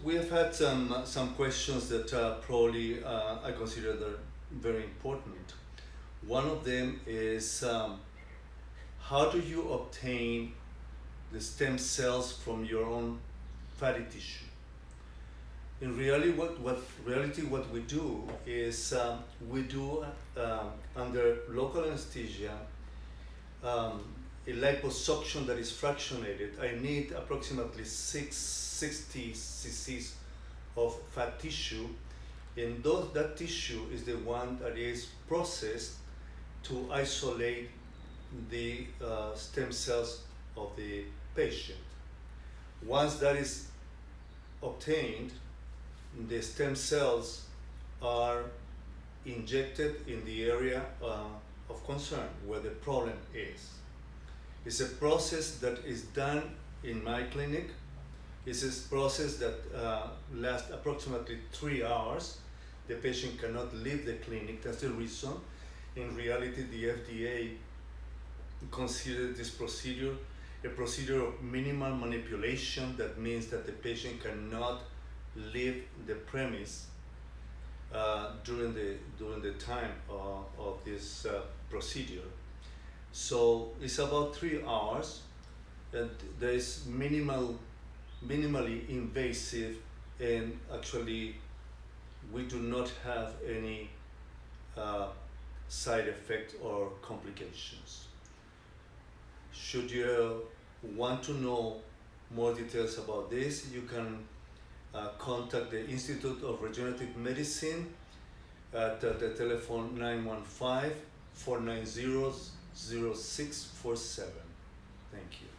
we have had some questions that probably I consider that very important. One of them is how do you obtain the stem cells from your own fatty tissue? In reality, what we do is we do under local anesthesia a liposuction that is fractionated. I need approximately 60 cc's of fat tissue, and that tissue is the one that is processed to isolate the stem cells of the patient. Once that is obtained, the stem cells are injected in the area of concern where the problem is. It's a process that is done in my clinic. It's a process that lasts approximately 3 hours. The patient cannot leave the clinic. That's the reason. In reality, the FDA considers this procedure a procedure of minimal manipulation. That means that the patient cannot leave the premise during the time of this procedure. So it's about 3 hours, and there is minimally invasive, and actually we do not have any side effects or complications. Should you want to know more details about this, you can contact the Institute of Regenerative Medicine at the telephone 915-490-0647. Thank you.